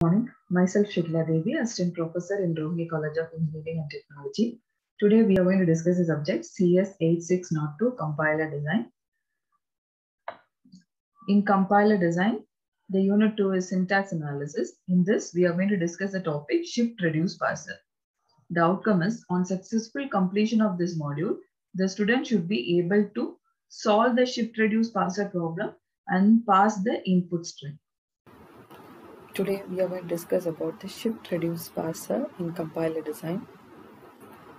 Morning. Myself Shikla Devi, Assistant Professor in Rohini College of Engineering and Technology. Today we are going to discuss the subject CS8602 Compiler Design. In Compiler Design, the Unit 2 is Syntax Analysis. In this, we are going to discuss the topic Shift Reduce Parser. The outcome is, on successful completion of this module, the student should be able to solve the Shift Reduce Parser problem and pass the input string. Today we are going to discuss about the shift reduce parser in compiler design.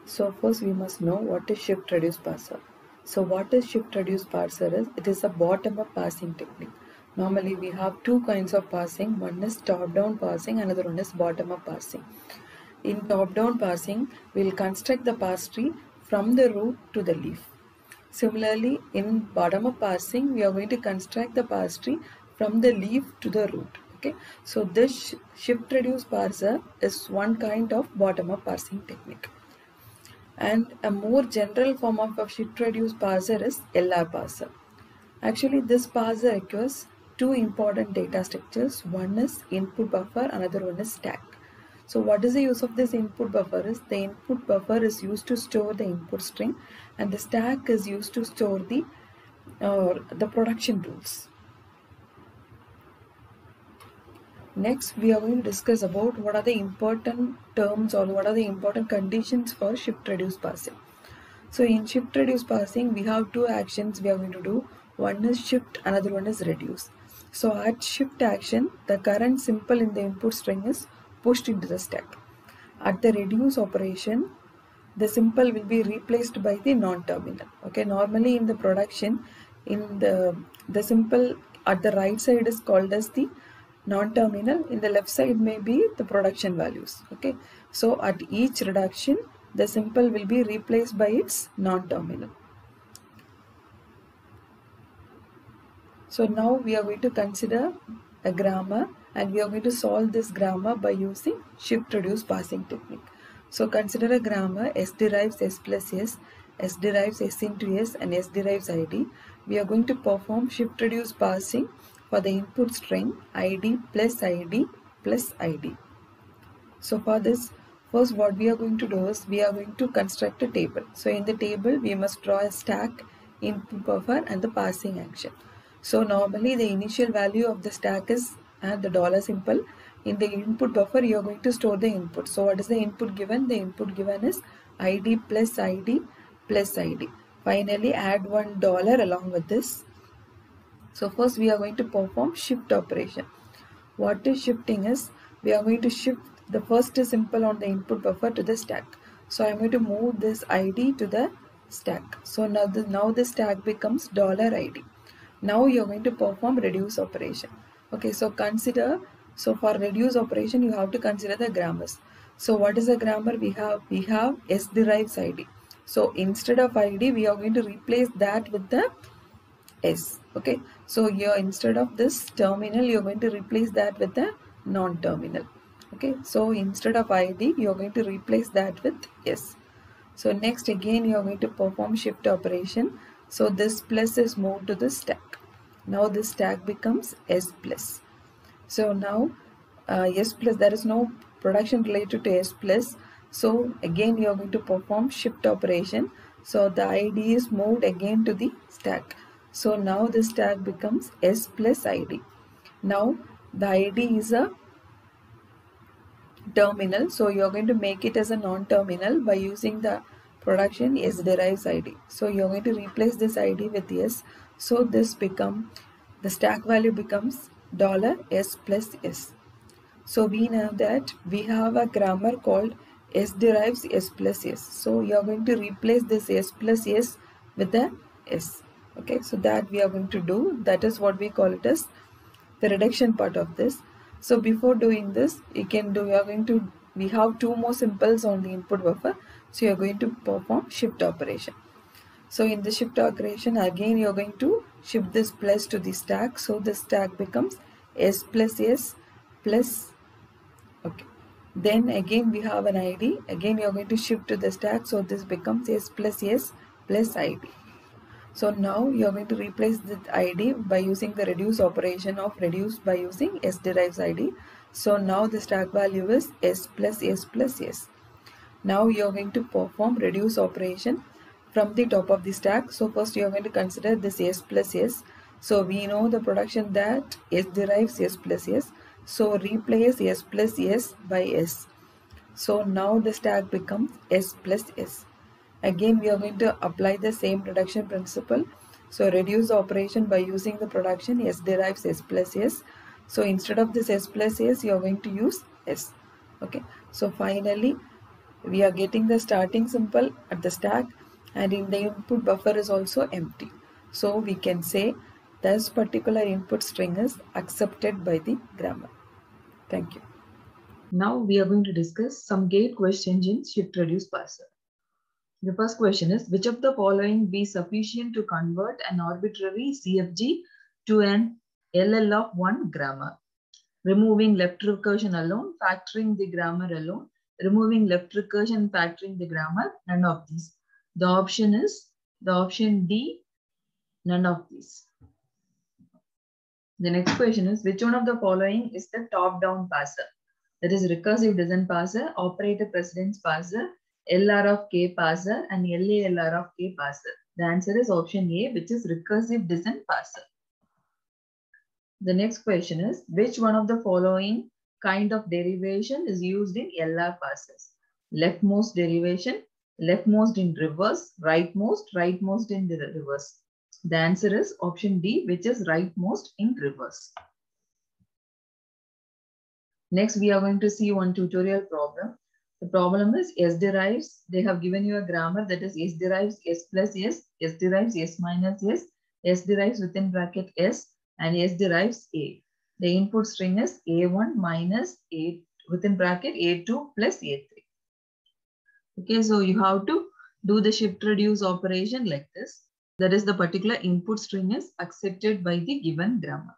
So first we must know what is shift reduce parser. So what is shift reduce parser is? It is a bottom-up parsing technique. Normally we have two kinds of parsing. One is top-down parsing, another one is bottom-up parsing. In top-down parsing, we will construct the parse tree from the root to the leaf. Similarly, in bottom-up parsing, we are going to construct the parse tree from the leaf to the root. Okay, so this shift reduce parser is one kind of bottom-up parsing technique. And a more general form of shift reduce parser is LR parser. Actually, this parser requires two important data structures. One is input buffer, another one is stack. So what is the use of this input buffer is the input buffer is used to store the input string and the stack is used to store the production rules. Next, we are going to discuss about what are the important terms or what are the important conditions for shift reduce parsing. So in shift reduce parsing, we have two actions we are going to do. One is shift, another one is reduce. So at shift action, the current symbol in the input string is pushed into the stack. At the reduce operation, the symbol will be replaced by the non-terminal. Okay, normally in the production, in the symbol at the right side is called as the non-terminal, in the left side may be the production values. Okay, so at each reduction the symbol will be replaced by its non-terminal. So now we are going to consider a grammar and we are going to solve this grammar by using shift reduce parsing technique. So consider a grammar S derives S plus S, S derives S into S and S derives ID. We are going to perform shift reduce parsing for the input string ID plus ID plus ID. So for this, first what we are going to do is we are going to construct a table. So in the table we must draw a stack, input buffer and the parsing action. So normally the initial value of the stack is the dollar symbol. In the input buffer you are going to store the input. So what is the input given? The input given is ID plus ID plus ID. Finally add $1 along with this. So first we are going to perform shift operation. What is shifting is we are going to shift the first symbol on the input buffer to the stack. So I am going to move this ID to the stack. So now the stack becomes $ID. Now you are going to perform reduce operation. Okay, so for reduce operation you have to consider the grammars. So what is the grammar? We have S derives ID. So instead of ID we are going to replace that with the S. Okay, so here instead of this terminal you are going to replace that with the non-terminal. Okay, so instead of ID you are going to replace that with S. So next again you are going to perform shift operation. So this plus is moved to the stack. Now this stack becomes S plus. So now S plus, there is no production related to S plus. So again you are going to perform shift operation. So the ID is moved again to the stack. So now the stack becomes S plus ID. Now the ID is a terminal. So you are going to make it as a non-terminal by using the production S derives ID. So you are going to replace this ID with S. So this the stack value becomes $S plus S. So we know that we have a grammar called S derives S plus S. So you are going to replace this S plus S with the S. Okay, so that we are going to do. That is what we call it as the reduction part of this. So before doing this, we have two more symbols on the input buffer. So you are going to perform shift operation. So in the shift operation again you are going to shift this plus to the stack. So the stack becomes S plus S plus. Okay. Then again we have an ID. Again you are going to shift to the stack. So this becomes S plus S plus ID. So now you are going to replace the ID by using the reduce operation of reduce by using S derives ID. So now the stack value is s plus s plus s. Now you are going to perform reduce operation from the top of the stack. So first you are going to consider this s plus s. So we know the production that s derives s plus s. So replace s plus s by s. So now the stack becomes s plus s. Again we are going to apply the same reduction principle. So reduce the operation by using the production s derives s plus s. So instead of this s plus s, you are going to use s. Okay. So finally we are getting the starting symbol at the stack, and in the input buffer is also empty. So we can say this particular input string is accepted by the grammar. Thank you. Now we are going to discuss some gate questions in shift reduce parser. The first question is, which of the following be sufficient to convert an arbitrary CFG to an LL of 1 grammar? Removing left recursion alone, factoring the grammar alone, removing left recursion, factoring the grammar, none of these. The option is the option D, none of these. The next question is, which one of the following is the top-down parser? That is recursive descent parser, operator precedence parser, LR of K parser, and LALR of K parser. The answer is option A, which is recursive descent parser. The next question is, which one of the following kind of derivation is used in LR parsers? Leftmost derivation, leftmost in reverse, rightmost in the reverse. The answer is option D, which is rightmost in reverse. Next, we are going to see one tutorial problem. The problem is S derives. They have given you a grammar that is S derives S plus S derives S minus S derives within bracket S, and S derives A. The input string is A1 minus A within bracket A2 plus A3. Okay, so you have to do the shift reduce operation like this. That is, the particular input string is accepted by the given grammar.